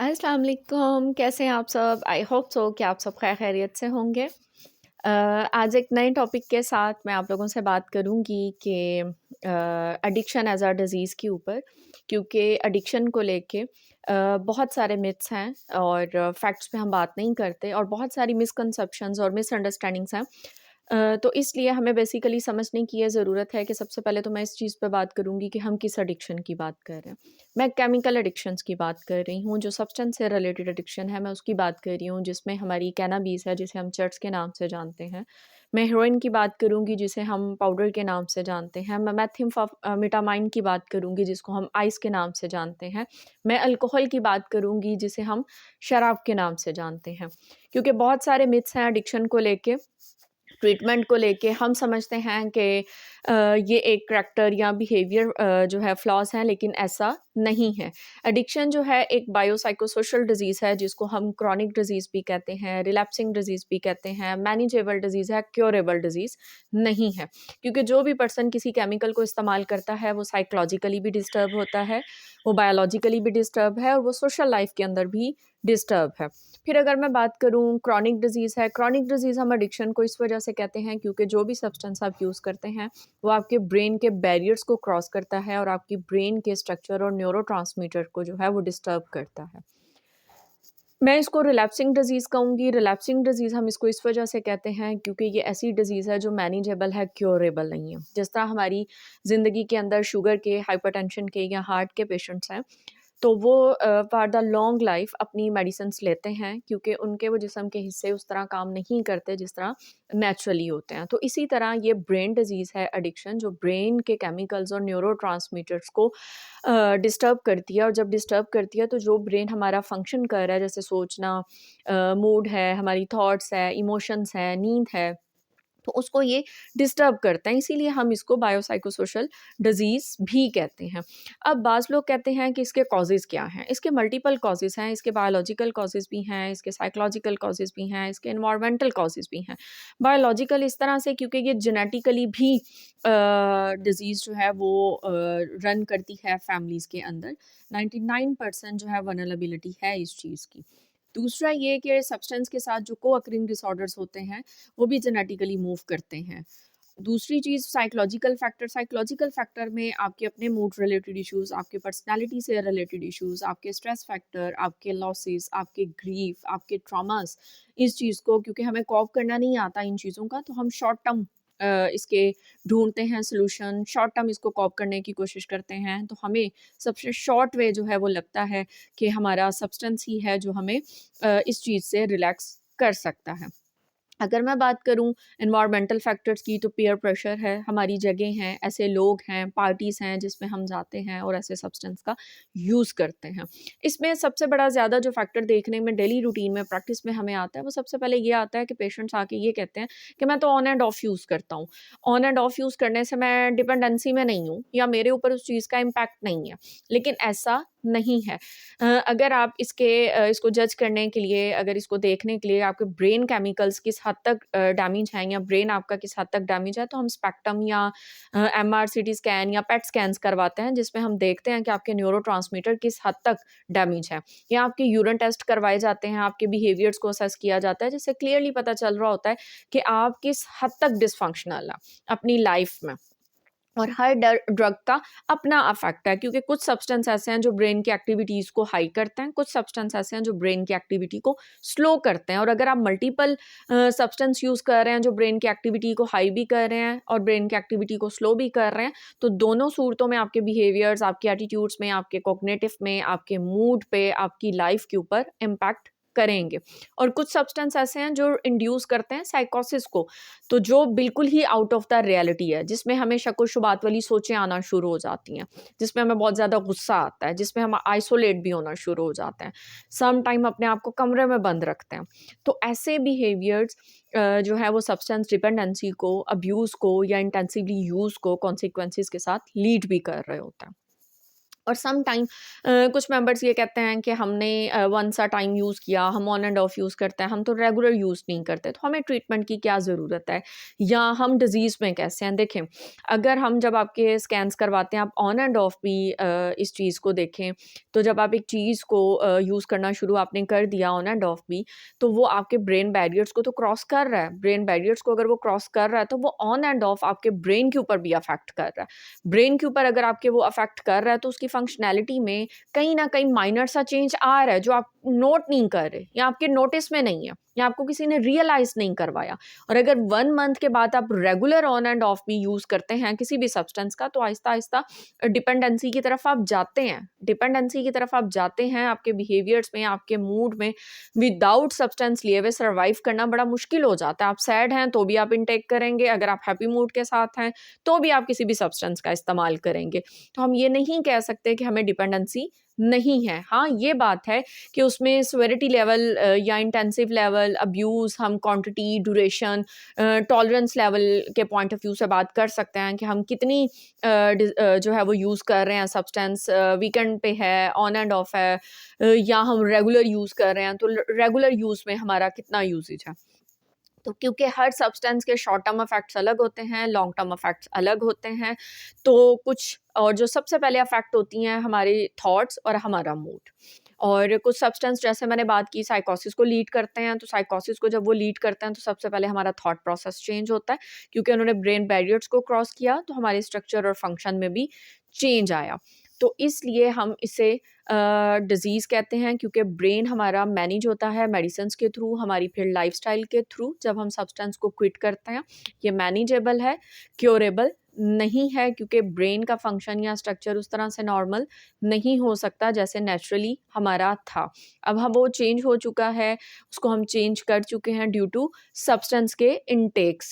अस्सलाम वालेकुम, कैसे हैं आप सब? आई होप सो कि आप सब खैरियत से होंगे। आज एक नए टॉपिक के साथ मैं आप लोगों से बात करूँगी कि एडिक्शन एज़ अ डिज़ीज़ के ऊपर, क्योंकि एडिक्शन को लेके बहुत सारे मिथ्स हैं और फैक्ट्स पे हम बात नहीं करते और बहुत सारी मिसकंसेप्शंस और मिसअंडरस्टैंडिंग्स हैं। तो इसलिए हमें बेसिकली समझने की ये ज़रूरत है कि सबसे पहले तो मैं इस चीज़ पे बात करूँगी कि हम किस एडिक्शन की बात कर रहे हैं। मैं केमिकल एडिक्शंस की बात कर रही हूँ, जो सब्सटेंस से रिलेटेड एडिक्शन है, मैं उसकी बात कर रही हूँ, जिसमें हमारी कैनाबीस है, जिसे हम चर्च के नाम से जानते हैं। मैं हेरोइन की बात करूँगी, जिसे हम पाउडर के नाम से जानते हैं। मैं मेथाम्फेटामाइन की बात करूँगी, जिसको हम आइस के नाम से जानते हैं। मैं अल्कोहल की बात करूँगी, जिसे हम शराब के नाम से जानते हैं। क्योंकि बहुत सारे मिथ्स हैं एडिक्शन को लेके, ट्रीटमेंट को लेके हम समझते हैं कि ये एक करैक्टर या बिहेवियर जो है फ्लॉज़ हैं, लेकिन ऐसा नहीं है। एडिक्शन जो है एक बायोसाइकोसोशल डिज़ीज़ है, जिसको हम क्रॉनिक डिज़ीज़ भी कहते हैं, रिलैप्सिंग डिज़ीज़ भी कहते हैं, मैनेजेबल डिज़ीज़ है, क्योरेबल डिज़ीज़ नहीं है। क्योंकि जो भी पर्सन किसी केमिकल को इस्तेमाल करता है, वो साइकोलॉजिकली भी डिस्टर्ब होता है, वो बायोलॉजिकली भी डिस्टर्ब है और वो सोशल लाइफ़ के अंदर भी डिस्टर्ब है। फिर अगर मैं बात करूँ क्रॉनिक डिज़ीज़ है, क्रॉनिक डिज़ीज़ हम एडिक्शन को इस वजह से कहते हैं क्योंकि जो भी सब्सटेंस आप यूज़ करते हैं, वो आपके ब्रेन के बैरियर्स को क्रॉस करता है और आपकी ब्रेन के स्ट्रक्चर और न्यूरोट्रांसमीटर को जो है वो डिस्टर्ब करता है। मैं इसको रिलैप्सिंग डिज़ीज़ कहूँगी। रिलैप्सिंग डिज़ीज़ हम इसको इस वजह से कहते हैं क्योंकि ये ऐसी डिज़ीज़ है जो मैनेजेबल है, क्योरेबल नहीं है। जिस तरह हमारी ज़िंदगी के अंदर शुगर के, हाइपरटेंशन के या हार्ट के पेशेंट्स हैं, तो वो फॉर द लॉन्ग लाइफ अपनी मेडिसिन्स लेते हैं क्योंकि उनके वो जिस्म के हिस्से उस तरह काम नहीं करते जिस तरह नेचुरली होते हैं। तो इसी तरह ये ब्रेन डिज़ीज़ है एडिक्शन, जो ब्रेन के केमिकल्स और न्यूरोट्रांसमीटर्स को डिस्टर्ब करती है और जब डिस्टर्ब करती है तो जो ब्रेन हमारा फंक्शन कर रहा है, जैसे सोचना, मूड है, हमारी थॉट्स है, इमोशंस है, नींद है, तो उसको ये डिस्टर्ब करता है, इसीलिए हम इसको बायोसाइकोसोशल डिज़ीज़ भी कहते हैं। अब बाज़ लोग कहते हैं कि इसके कॉज़ेज़ क्या हैं? इसके मल्टीपल कॉज़ेज़ हैं, इसके बायोलॉजिकल कॉज़ेज़ भी हैं, इसके साइकोलॉजिकल कॉज़ेज़ भी हैं, इसके एनवायरमेंटल कॉज़ेज़ भी हैं। बायोलॉजिकल इस तरह से क्योंकि ये जेनेटिकली भी डिज़ीज़ जो है वो रन करती है फैमिलीज़ के अंदर। 99% जो है वल्नरेबिलिटी है इस चीज़ की। दूसरा ये कि सब्सटेंस के साथ जो को-अकरिंग डिसऑर्डर्स होते हैं, वो भी जेनेटिकली मूव करते हैं। दूसरी चीज़ साइकोलॉजिकल फैक्टर में आपके अपने मूड रिलेटेड इश्यूज़, आपके पर्सनैलिटी से रिलेटेड इश्यूज़, आपके स्ट्रेस फैक्टर, आपके लॉसेस, आपके ग्रीफ, आपके ट्रॉमास, इस चीज़ को क्योंकि हमें कॉप करना नहीं आता इन चीज़ों का, तो हम शॉर्ट टर्म इसके ढूँढते हैं सॉल्यूशन, शॉर्ट टर्म इसको कॉप करने की कोशिश करते हैं, तो हमें सबसे शॉर्ट वे जो है वो लगता है कि हमारा सब्सटेंस ही है जो हमें इस चीज़ से रिलैक्स कर सकता है। अगर मैं बात करूँ एनवायरमेंटल फैक्टर्स की, तो पीयर प्रेशर है, हमारी जगह हैं, ऐसे लोग हैं, पार्टीज़ हैं जिसमें हम जाते हैं और ऐसे सब्सटेंस का यूज़ करते हैं। इसमें सबसे बड़ा ज़्यादा जो फैक्टर देखने में डेली रूटीन में, प्रैक्टिस में हमें आता है, वो सबसे पहले ये आता है कि पेशेंट्स आके ये कहते हैं कि मैं तो ऑन एंड ऑफ यूज़ करता हूँ। ऑन एंड ऑफ यूज़ करने से मैं डिपेंडेंसी में नहीं हूँ या मेरे ऊपर उस चीज़ का इम्पैक्ट नहीं है, लेकिन ऐसा नहीं है। अगर आप इसको जज करने के लिए, अगर इसको देखने के लिए आपके ब्रेन केमिकल्स किस हद तक डैमेज हैं या ब्रेन आपका किस हद तक डैमेज है, तो हम स्पेक्ट्रम या एमआर, सीटी स्कैन या पेट स्कैन्स करवाते हैं, जिसमें हम देखते हैं कि आपके न्यूरोट्रांसमीटर किस हद तक डैमेज है। या आपके यूरिन टेस्ट करवाए जाते हैं, आपके बिहेवियर्स को असेस किया जाता है, जिससे क्लियरली पता चल रहा होता है कि आप किस हद तक डिसफंक्शनल हैं अपनी लाइफ में। और हर ड्रग का अपना इफेक्ट है क्योंकि कुछ सब्सटेंस ऐसे हैं जो ब्रेन की एक्टिविटीज़ को हाई करते हैं, कुछ सब्सटेंस ऐसे हैं जो ब्रेन की एक्टिविटी को स्लो करते हैं। और अगर आप मल्टीपल सब्सटेंस यूज़ कर रहे हैं जो ब्रेन की एक्टिविटी को हाई भी कर रहे हैं और ब्रेन की एक्टिविटी को स्लो भी कर रहे हैं, तो दोनों सूरतों में आपके बिहेवियर्स, आपके एटीट्यूड्स में, आपके कॉग्निटिव में, आपके मूड पे, आपकी लाइफ के ऊपर इम्पैक्ट करेंगे। और कुछ सब्सटेंस ऐसे हैं जो इंड्यूस करते हैं साइकोसिस को, तो जो बिल्कुल ही आउट ऑफ द रियलिटी है, जिसमें हमें शक-ओ-शुबात वाली सोचें आना शुरू हो जाती हैं, जिसमें हमें बहुत ज़्यादा गुस्सा आता है, जिसमें हम आइसोलेट भी होना शुरू हो जाते हैं, सम टाइम अपने आप को कमरे में बंद रखते हैं। तो ऐसे बिहेवियर्स जो है वो सब्सटेंस डिपेंडेंसी को, अब्यूज़ को या इंटेंसिवली यूज़ को कॉन्सिक्वेंसेस के साथ लीड भी कर रहे होते हैं। और सम टाइम कुछ मेंबर्स ये कहते हैं कि हमने वन सा टाइम यूज़ किया, हम ऑन एंड ऑफ यूज़ करते हैं, हम तो रेगुलर यूज़ नहीं करते, तो हमें ट्रीटमेंट की क्या ज़रूरत है, या हम डिज़ीज़ में कैसे हैं। देखें, अगर हम जब आपके स्कैन्स करवाते हैं, आप ऑन एंड ऑफ भी इस चीज़ को देखें, तो जब आप एक चीज़ को यूज़ करना शुरू आपने कर दिया ऑन एंड ऑफ भी, तो वो आपके ब्रेन बैरियर्स को तो क्रॉस कर रहा है। ब्रेन बैरियर्स को अगर वो क्रॉस कर रहा है, तो वो ऑन एंड ऑफ आपके ब्रेन के ऊपर भी अफेक्ट कर रहा है। ब्रेन के ऊपर अगर आपके वो अफेक्ट कर रहा है, तो उसकी फंक्शनैलिटी में कहीं न कहीं माइनर सा चेंज आ रहा है, जो आप नोट नहीं कर रहे, या आपके नोटिस में नहीं है, या आपको किसी ने रियलाइज़ नहीं करवाया। और अगर 1 मंथ के बाद आप रेगुलर ऑन एंड ऑफ भी यूज़ करते हैं किसी भी सब्सटेंस का, तो आहिस्ता-आहिस्ता डिपेंडेंसी की तरफ आप जाते हैं। डिपेंडेंसी की तरफ आप जाते हैं, आपके बिहेवियर्स में, आपके मूड में विदाउट सब्सटेंस लिए हुए सर्वाइव करना बड़ा मुश्किल हो जाता है। आप सैड हैं, तो भी आप इनटेक करेंगे, अगर आप हैप्पी मूड के साथ हैं, तो भी आप किसी भी सब्सटेंस का इस्तेमाल करेंगे। तो हम ये नहीं कह सकते कि हमें डिपेंडेंसी नहीं है। हाँ, ये बात है कि उसमें सेवेरिटी लेवल या इंटेंसिव लेवल, अब्यूज़, हम क्वांटिटी, ड्यूरेशन, टॉलरेंस लेवल के पॉइंट ऑफ व्यू से बात कर सकते हैं कि हम कितनी जो है वो यूज़ कर रहे हैं सब्सटेंस, वीकेंड पे है, ऑन एंड ऑफ है, या हम रेगुलर यूज़ कर रहे हैं, तो रेगुलर यूज़ में हमारा कितना यूसेज है। तो क्योंकि हर सब्सटेंस के शॉर्ट टर्म इफेक्ट्स अलग होते हैं, लॉन्ग टर्म इफेक्ट्स अलग होते हैं, तो कुछ और जो सबसे पहले अफेक्ट होती हैं हमारे थॉट्स और हमारा मूड। और कुछ सब्सटेंस जैसे मैंने बात की साइकोसिस को लीड करते हैं, तो साइकोसिस को जब वो लीड करते हैं तो सबसे पहले हमारा थॉट प्रोसेस चेंज होता है, क्योंकि उन्होंने ब्रेन बैरियर्स को क्रॉस किया, तो हमारे स्ट्रक्चर और फंक्शन में भी चेंज आया। तो इसलिए हम इसे डिज़ीज़ कहते हैं, क्योंकि ब्रेन हमारा मैनेज होता है मेडिसिन्स के थ्रू, हमारी फिर लाइफ़स्टाइल के थ्रू जब हम सब्सटेंस को क्विट करते हैं। ये मैनेजेबल है, क्योरेबल नहीं है, क्योंकि ब्रेन का फंक्शन या स्ट्रक्चर उस तरह से नॉर्मल नहीं हो सकता जैसे नेचुरली हमारा था। अब हम वो चेंज हो चुका है, उसको हम चेंज कर चुके हैं ड्यू टू सब्सटेंस के इनटेक्स।